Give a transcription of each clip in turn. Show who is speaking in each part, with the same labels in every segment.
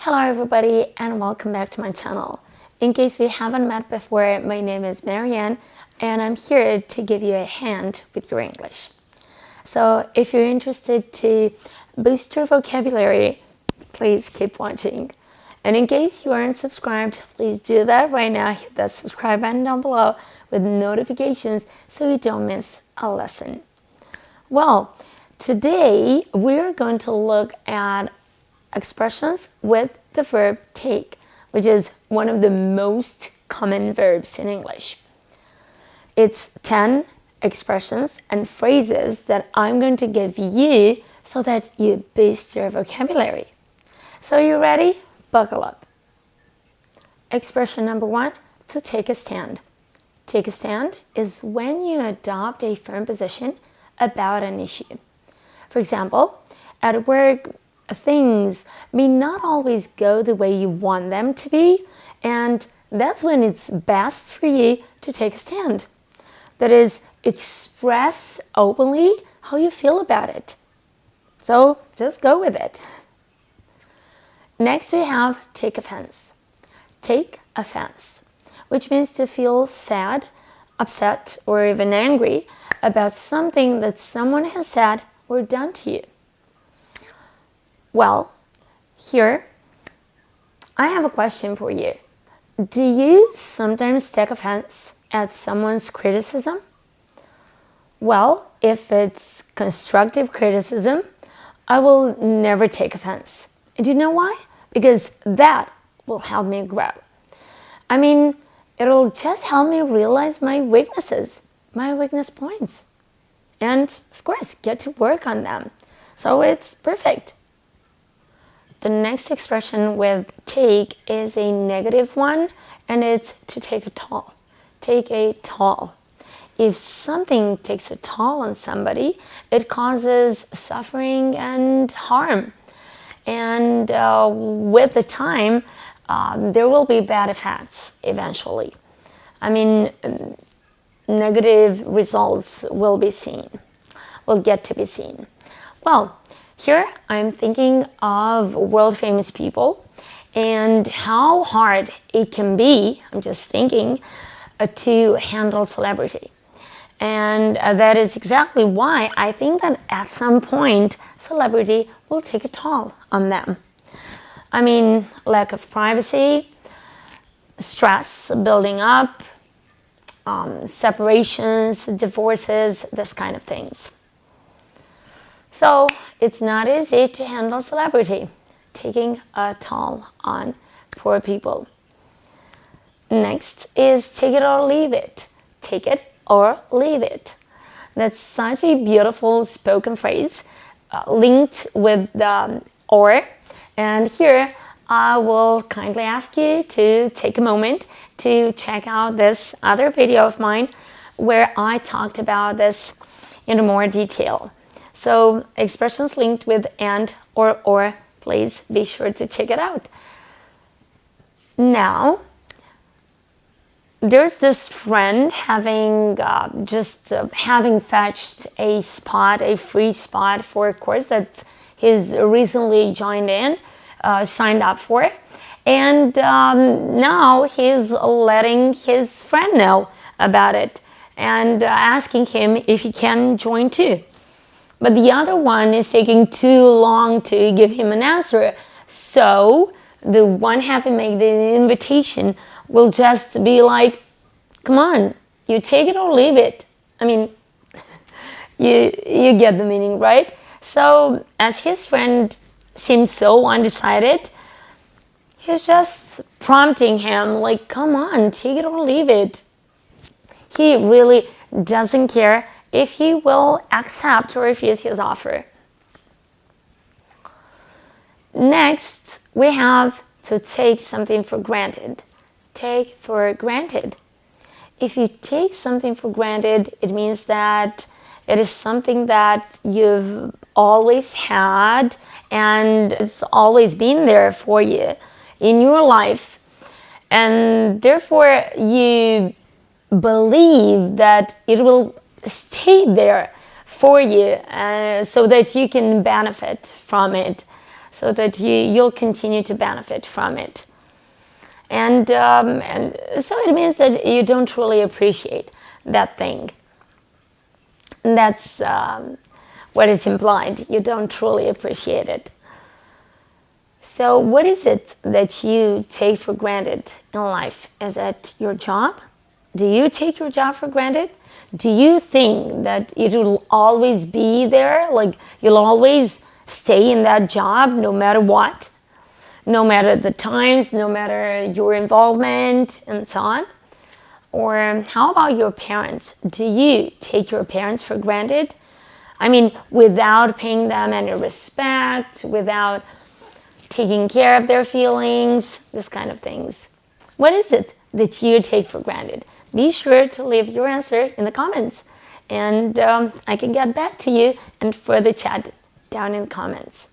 Speaker 1: Hello everybody and welcome back to my channel. In case we haven't met before, my name is Marianne and I'm here to give you a hand with your English. So if you're interested to boost your vocabulary, please keep watching. And in case you aren't subscribed, please do that right now. Hit that subscribe button down below with notifications so you don't miss a lesson. Well, today we're going to look at expressions with the verb take, which is one of the most common verbs in English. It's 10 expressions and phrases that I'm going to give you so that you boost your vocabulary. So you ready? Buckle up. Expression number 1, to take a stand. Take a stand is when you adopt a firm position about an issue. For example, at work, things may not always go the way you want them to be, and that's when it's best for you to take a stand. That is, express openly how you feel about it. So just go with it. Next we have take offense. Take offense, which means to feel sad, upset, or even angry about something that someone has said or done to you. Well, here I have a question for you. Do you sometimes take offense at someone's criticism? Well, if it's constructive criticism, I will never take offense. And do you know why? Because that will help me grow. I mean, it'll just help me realize my weaknesses, my weakness points, and of course, get to work on them. So it's perfect. The next expression with take is a negative one, and it's to take a toll. Take a toll. If something takes a toll on somebody, it causes suffering and harm. And with the time, there will be bad effects eventually. I mean, negative results will get to be seen. Well, here I'm thinking of world famous people and how hard it can be, I'm just thinking, to handle celebrity. And that is exactly why I think that at some point celebrity will take a toll on them. I mean, lack of privacy, stress building up, separations, divorces, this kind of things. So it's not easy to handle celebrity, taking a toll on poor people. Next is take it or leave it. Take it or leave it. That's such a beautiful spoken phrase linked with the or. And here I will kindly ask you to take a moment to check out this other video of mine where I talked about this in more detail. So expressions linked with and or, please be sure to check it out. Now, there's this friend having fetched a free spot for a course that he's recently signed up for. And now he's letting his friend know about it and asking him if he can join too. But the other one is taking too long to give him an answer. So the one having made the invitation will just be like, come on, you take it or leave it. I mean, you get the meaning, right? So as his friend seems so undecided, he's just prompting him like, come on, take it or leave it. He really doesn't care if he will accept or refuse his offer. Next, we have to take something for granted. Take for granted. If you take something for granted, it means that it is something that you've always had and it's always been there for you in your life. And therefore, you believe that it will stay there for you so that you can benefit from it. so that you'll continue to benefit from it. And so it means that you don't truly appreciate that thing. And that's what is implied. You don't truly appreciate it. So what is it that you take for granted in life? Is it your job? Do you take your job for granted? Do you think that it will always be there? Like you'll always stay in that job no matter what? No matter the times, no matter your involvement and so on? Or how about your parents? Do you take your parents for granted? I mean, without paying them any respect, without taking care of their feelings, this kind of things. What is it that you take for granted? Be sure to leave your answer in the comments, and I can get back to you and further chat down in the comments.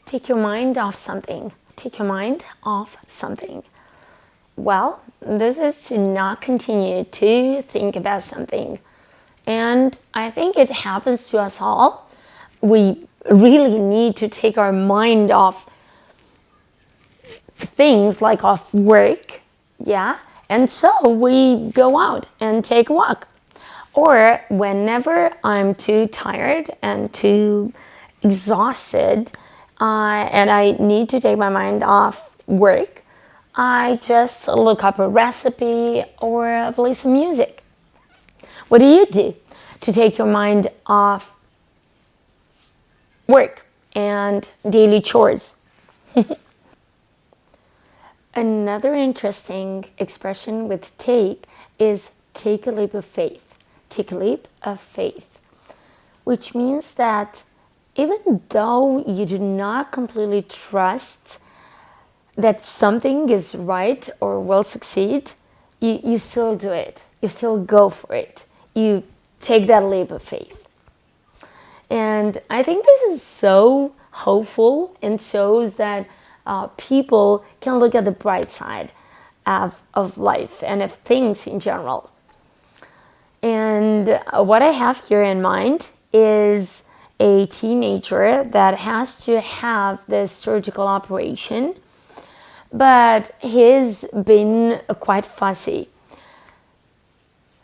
Speaker 1: Take your mind off something. Take your mind off something. Well, this is to not continue to think about something. And I think it happens to us all. We really need to take our mind off things like off work, yeah? And so we go out and take a walk. Or whenever I'm too tired and too exhausted, and I need to take my mind off work, I just look up a recipe or play some music. What do you do to take your mind off work and daily chores? Another interesting expression with take is take a leap of faith. Take a leap of faith, which means that even though you do not completely trust that something is right or will succeed, you still do it. You still go for it. You take that leap of faith. And I think this is so hopeful and shows that people can look at the bright side of life and of things in general. And what I have here in mind is a teenager that has to have this surgical operation, but he's been quite fussy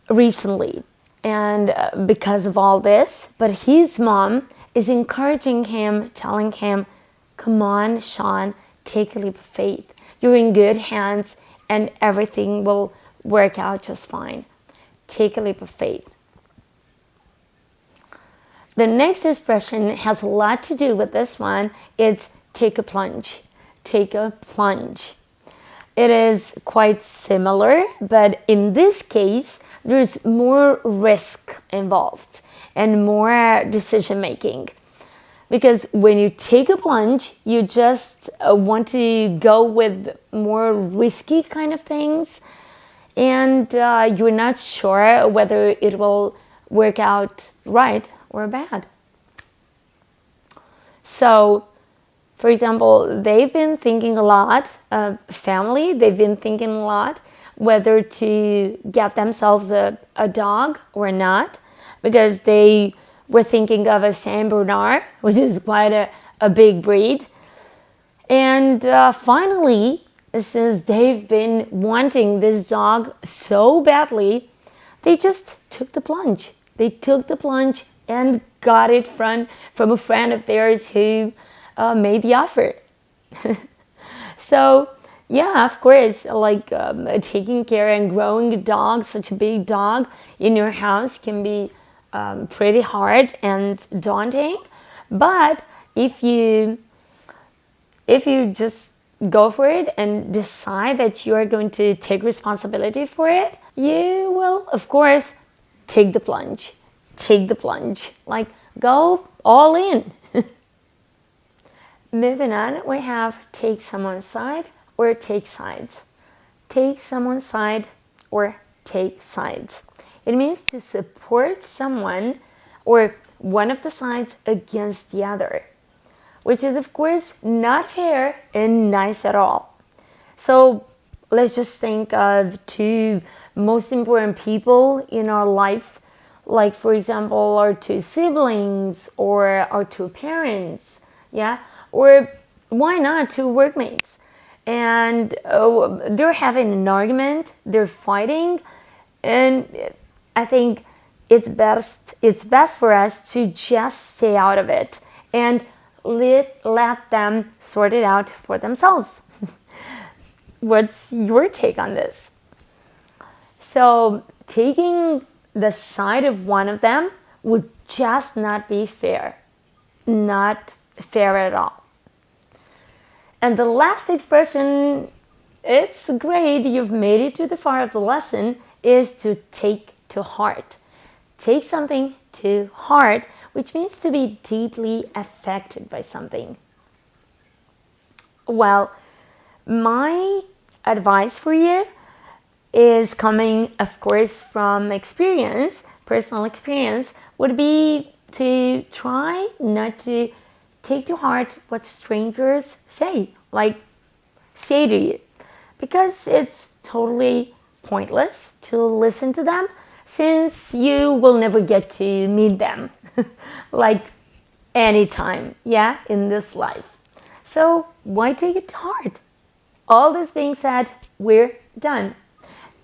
Speaker 1: recently. And because of all this, but his mom is encouraging him, telling him, come on, Sean, take a leap of faith. You're in good hands and everything will work out just fine. Take a leap of faith. The next expression has a lot to do with this one. It's take a plunge. Take a plunge. It is quite similar, but in this case, there's more risk involved and more decision making. Because when you take a plunge, you just want to go with more risky kind of things, and you're not sure whether it will work out right or bad. So, for example, they've been thinking a lot, family, they've been thinking a lot whether to get themselves a dog or not, because they were thinking of a Saint Bernard, which is quite a big breed. And finally, since they've been wanting this dog so badly, they just took the plunge. They took the plunge and got it from a friend of theirs who made the offer. So, yeah, of course, like taking care and growing a dog, such a big dog in your house can be pretty hard and daunting. But if you just go for it and decide that you are going to take responsibility for it, you will, of course, take the plunge. Take the plunge. Like, go all in. Moving on, we have take someone's side or take sides. Take someone's side or take sides. It means to support someone or one of the sides against the other, which is, of course, not fair and nice at all. So let's just think of two most important people in our life, like for example our two siblings or our two parents, yeah, or why not two workmates, and they're having an argument, they're fighting, and I think it's best for us to just stay out of it and let them sort it out for themselves. What's your take on this? So taking the side of one of them would just not be fair. Not fair at all. And the last expression, it's great, you've made it to the part of the lesson, is to take to heart. Take something to heart, which means to be deeply affected by something. Well, my advice for you is coming, of course, from experience, personal experience, would be to try not to take to heart what strangers say to you, because it's totally pointless to listen to them since you will never get to meet them like anytime, yeah, in this life. So why take it to heart? All this being said, we're done.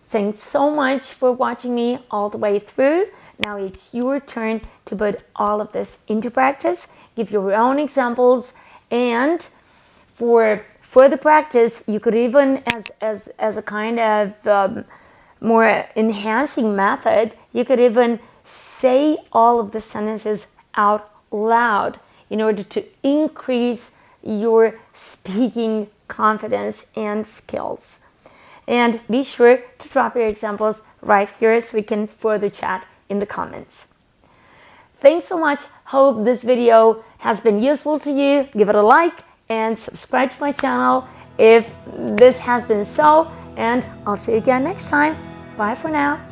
Speaker 1: Thanks so much for watching me all the way through. Now it's your turn to put all of this into practice, give your own examples, and for further practice, you could even, as a kind of more enhancing method, you could even say all of the sentences out loud in order to increase your speaking confidence and skills. And be sure to drop your examples right here so we can further chat in the comments. Thanks so much. Hope this video has been useful to you. Give it a like and subscribe to my channel if this has been so. And I'll see you again next time. Bye for now.